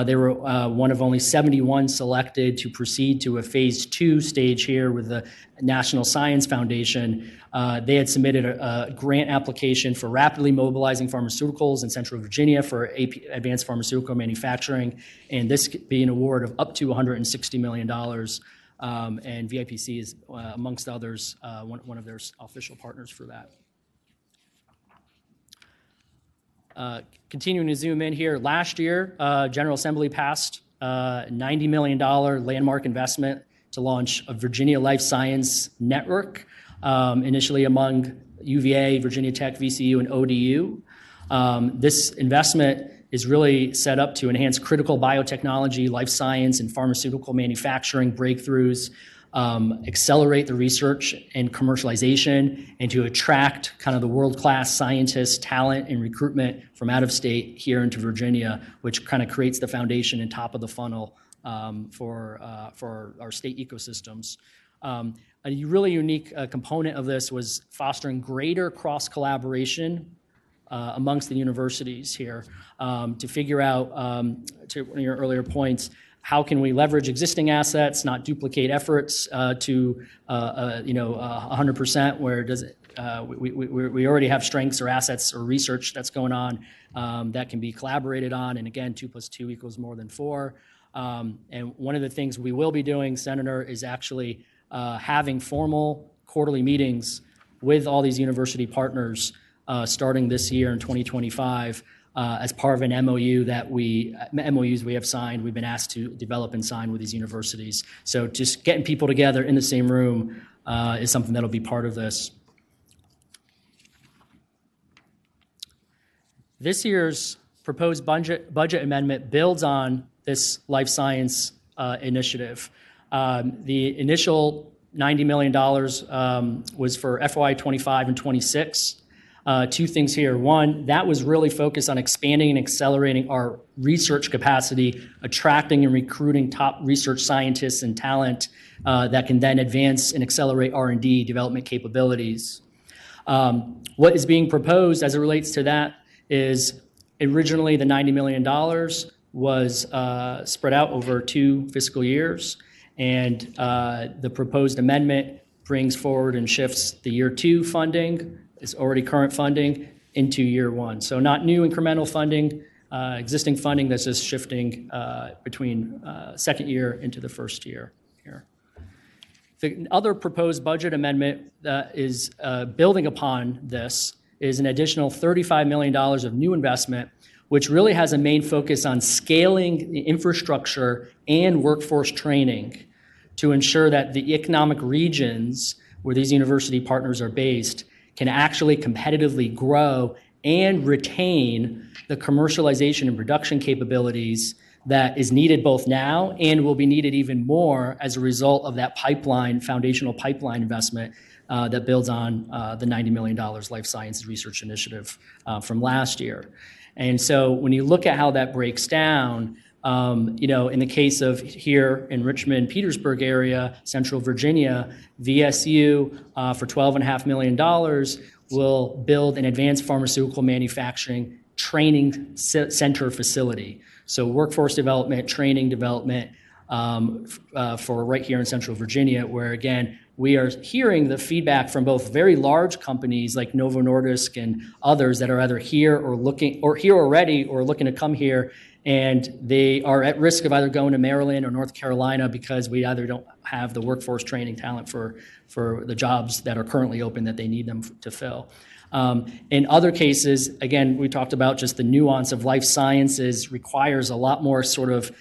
They were one of only 71 selected to proceed to a phase 2 stage here with the National Science Foundation. They had submitted a grant application for rapidly mobilizing pharmaceuticals in Central Virginia for advanced pharmaceutical manufacturing, and this could be an award of up to $160 million. And VIPC is, amongst others, one of their official partners for that. Continuing to zoom in here, last year, General Assembly passed a $90 million landmark investment to launch a Virginia Life Science Network, initially among UVA, Virginia Tech, VCU, and ODU. This investment is really set up to enhance critical biotechnology, life science, and pharmaceutical manufacturing breakthroughs, accelerate the research and commercialization, and to attract kind of the world-class scientists, talent, and recruitment from out of state here into Virginia, which kind of creates the foundation and top of the funnel for our state ecosystems. A really unique component of this was fostering greater cross-collaboration amongst the universities here to figure out, to one of your earlier points, how can we leverage existing assets, not duplicate efforts to 100%, where does it, we already have strengths or assets or research that's going on that can be collaborated on, and again, 2 + 2 = more than 4. And one of the things we will be doing, Senator, is actually having formal quarterly meetings with all these university partners starting this year in 2025 as part of an MOUs we have signed, we've been asked to develop and sign with these universities. So just getting people together in the same room is something that'll be part of this. This year's proposed budget amendment builds on this life science initiative. The initial $90 million was for FY 25 and 26. 2 things here. One, that was really focused on expanding and accelerating our research capacity, attracting and recruiting top research scientists and talent that can then advance and accelerate R&D development capabilities. What is being proposed as it relates to that is originally the $90 million was spread out over 2 fiscal years, and the proposed amendment brings forward and shifts the year 2 funding, is already current funding, into year 1. So not new incremental funding, existing funding that's just shifting between second year into the first year here. The other proposed budget amendment that is building upon this is an additional $35 million of new investment, which really has a main focus on scaling the infrastructure and workforce training to ensure that the economic regions where these university partners are based can actually competitively grow and retain the commercialization and production capabilities that is needed both now and will be needed even more as a result of that foundational pipeline investment that builds on the $90 million Life Sciences Research Initiative from last year. And so when you look at how that breaks down, in the case of here in Richmond, Petersburg area, Central Virginia, VSU for $12.5 million will build an advanced pharmaceutical manufacturing training center facility. So workforce development, training development for right here in Central Virginia, where again, we are hearing the feedback from both very large companies like Novo Nordisk and others that are either here or here already or looking to come here, and they are at risk of either going to Maryland or North Carolina because we either don't have the workforce training talent for the jobs that are currently open that they need them to fill. In other cases, again, we talked about just the nuance of life sciences requires a lot more sort of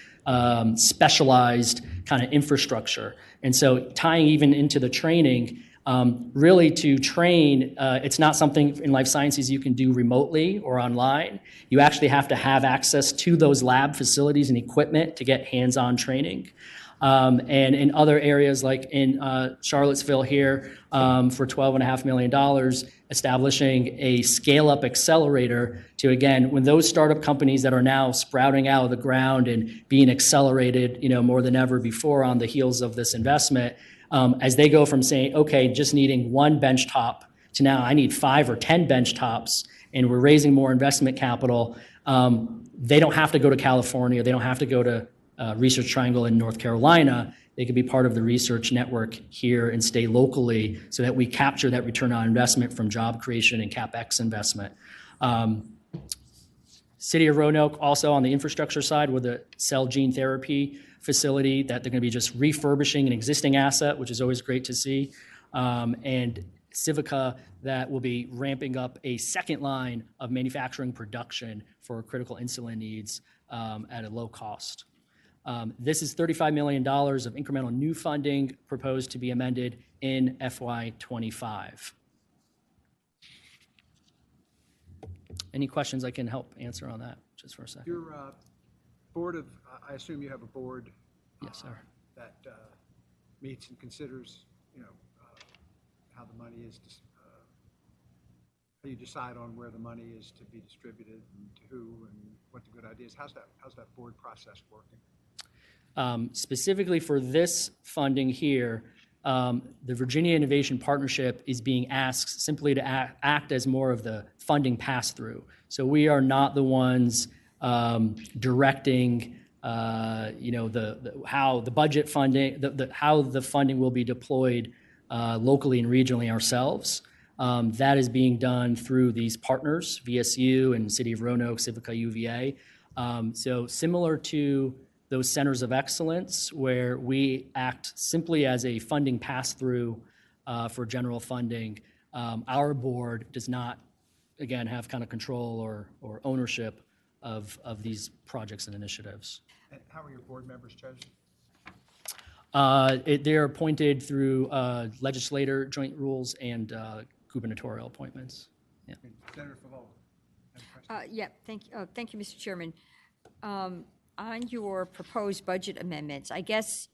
specialized kind of infrastructure. And so tying even into the training, really to train, it's not something in life sciences you can do remotely or online. You actually have to have access to those lab facilities and equipment to get hands-on training. And in other areas like in Charlottesville here for $12.5 million, establishing a scale-up accelerator to, again, when those startup companies that are now sprouting out of the ground and being accelerated, more than ever before on the heels of this investment, as they go from saying, okay, just needing one bench top to now I need 5 or 10 bench tops, and we're raising more investment capital, they don't have to go to California. They don't have to go to Research Triangle in North Carolina. They could be part of the research network here and stay locally so that we capture that return on investment from job creation and CapEx investment. City of Roanoke also on the infrastructure side with a cell gene therapy facility that they're going to be just refurbishing an existing asset, which is always great to see. And Civica that will be ramping up a second line of manufacturing production for critical insulin needs at a low cost. This is $35 million of incremental new funding proposed to be amended in FY25. Any questions I can help answer on that just for a second? Your board of, I assume you have a board. Yes, sir. That meets and considers, how the money is, how you decide on where the money is to be distributed and to who and what the good idea is. How's that board process working? Specifically for this funding here, the Virginia Innovation Partnership is being asked simply to act as more of the funding pass-through. So we are not the ones directing, how the budget funding, how the funding will be deployed locally and regionally ourselves. That is being done through these partners, VSU and City of Roanoke, Civica UVA. So similar to those centers of excellence where we act simply as a funding pass-through for general funding, our board does not, again, have kind of control or ownership of these projects and initiatives. And how are your board members chosen? They're appointed through legislator joint rules and gubernatorial appointments. Yeah. Senator Favola. Yeah, thank you, Mr. Chairman. On your proposed budget amendments, I guess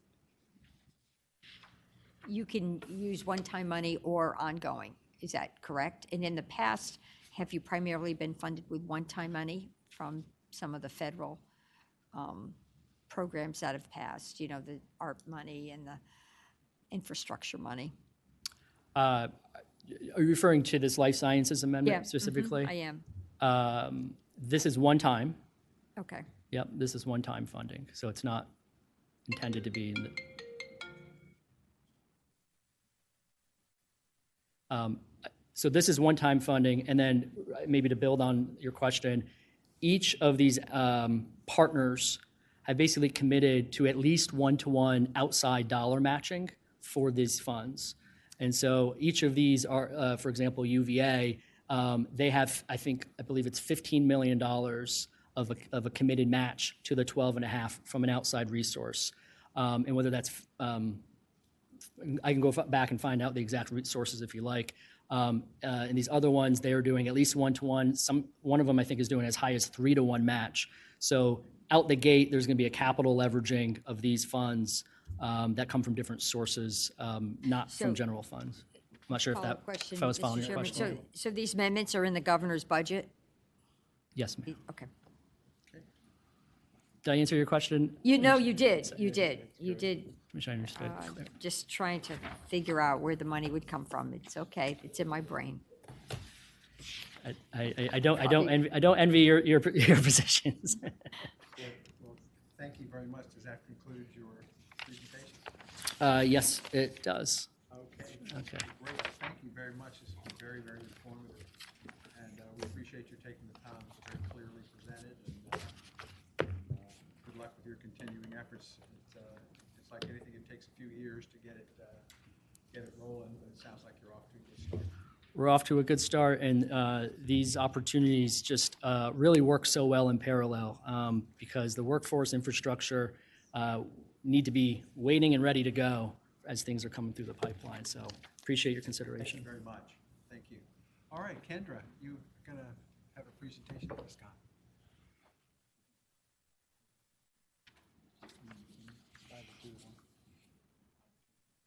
you can use one-time money or ongoing. Is that correct? And in the past, have you primarily been funded with one-time money from some of the federal programs that have passed, the ARP money and the infrastructure money? Are you referring to this life sciences amendment specifically? I am. This is one time. Okay. Yep, this is one-time funding, so it's not intended to be in the... So this is one-time funding, and then maybe to build on your question, each of these partners have basically committed to at least one-to-one outside dollar matching for these funds. And so each of these are, for example, UVA, they have, I believe it's $15 million of a committed match to the 12.5 from an outside resource. And whether that's, I can go back and find out the exact resources if you like. And these other ones, they are doing at least one-to-one. One of them, I think, is doing as high as 3-to-1 match. So out the gate, there's going to be a capital leveraging of these funds that come from different sources, not from general funds. I'm not sure if I was following your question. So these amendments are in the governor's budget? Yes, ma'am. Okay. Did I answer your question? You did. You did. Which I understood. Just trying to figure out where the money would come from. It's okay. It's in my brain. I don't envy your positions. Well, thank you very much. Does that conclude your presentation? Yes, it does. Okay. Okay. Great. Thank you very much. This has been very, very informative. And we appreciate your taking the time. It's very clearly presented. And good luck with your continuing efforts. It's like anything, it takes a few years to get it rolling, but it sounds like you're off to a good start. We're off to a good start, and these opportunities just really work so well in parallel because the workforce infrastructure need to be waiting and ready to go as things are coming through the pipeline. So appreciate your consideration. Thank you very much. Thank you. All right, Kendra, you're going to have a presentation for us, Scott.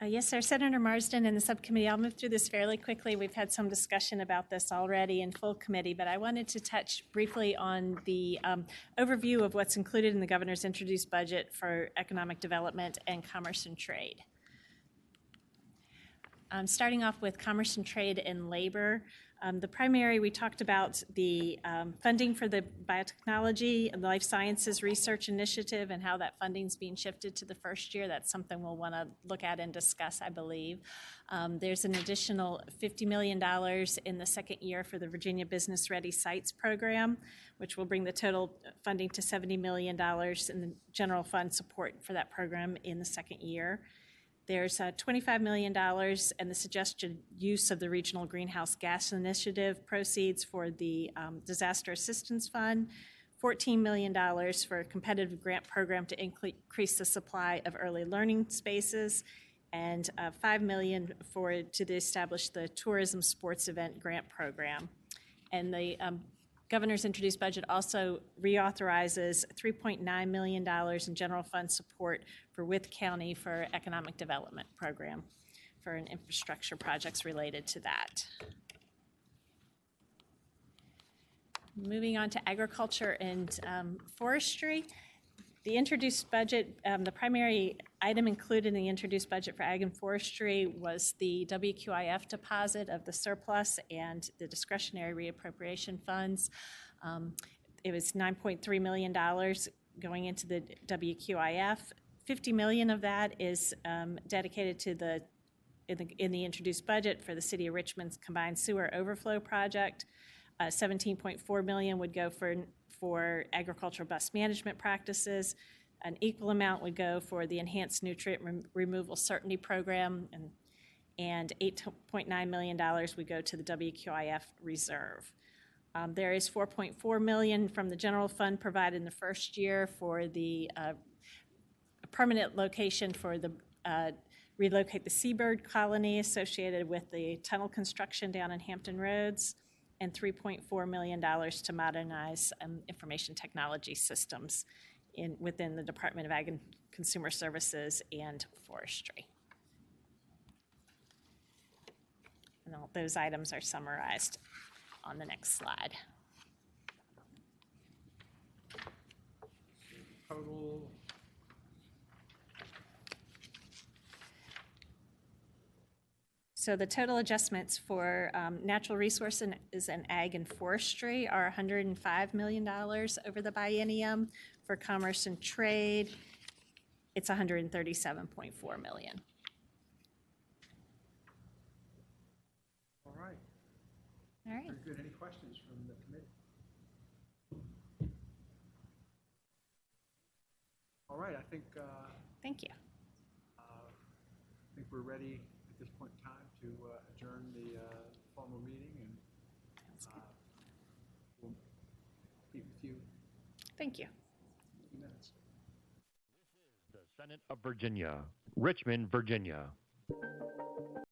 Yes, sir. Senator Marsden and the subcommittee, I'll move through this fairly quickly. We've had some discussion about this already in full committee, but I wanted to touch briefly on the overview of what's included in the governor's introduced budget for economic development and commerce and trade. Starting off with commerce and trade and labor. The primary, we talked about the funding for the biotechnology and life sciences research initiative and how that funding is being shifted to the first year. That's something we'll want to look at and discuss, I believe. There's an additional $50 million in the second year for the Virginia Business Ready Sites program, which will bring the total funding to $70 million in the general fund support for that program in the second year. There's $25 million and the suggested use of the Regional Greenhouse Gas Initiative proceeds for the Disaster Assistance Fund, $14 million for a competitive grant program to increase the supply of early learning spaces, and $5 million to establish the Tourism Sports Event Grant Program. And the governor's introduced budget also reauthorizes $3.9 million in general fund support for Wythe County for economic development program for an infrastructure projects related to that. Moving on to agriculture and forestry. The introduced budget, the primary item included in the introduced budget for ag and forestry was the WQIF deposit of the surplus and the discretionary reappropriation funds. It was $9.3 million going into the WQIF. $50 million of that is dedicated to in the introduced budget for the City of Richmond's combined sewer overflow project. $17.4 million would go for agricultural bust management practices. An equal amount would go for the enhanced nutrient removal certainty program, and $8.9 million would go to the WQIF reserve. There is $4.4 million from the general fund provided in the first year for the permanent location for the relocate the seabird colony associated with the tunnel construction down in Hampton Roads, and $3.4 million to modernize information technology systems within the Department of Ag and Consumer Services and Forestry. And all those items are summarized on the next slide. Total. So the total adjustments for natural resources and ag and forestry are $105 million over the biennium. For commerce and trade, it's $137.4 million. All right. All right. Very good. Any questions from the committee? All right. I think. Thank you. I think we're ready at this point in time to adjourn the formal meeting, and we'll meet with you Thank you. in a few minutes. The Senate of Virginia, Richmond, Virginia.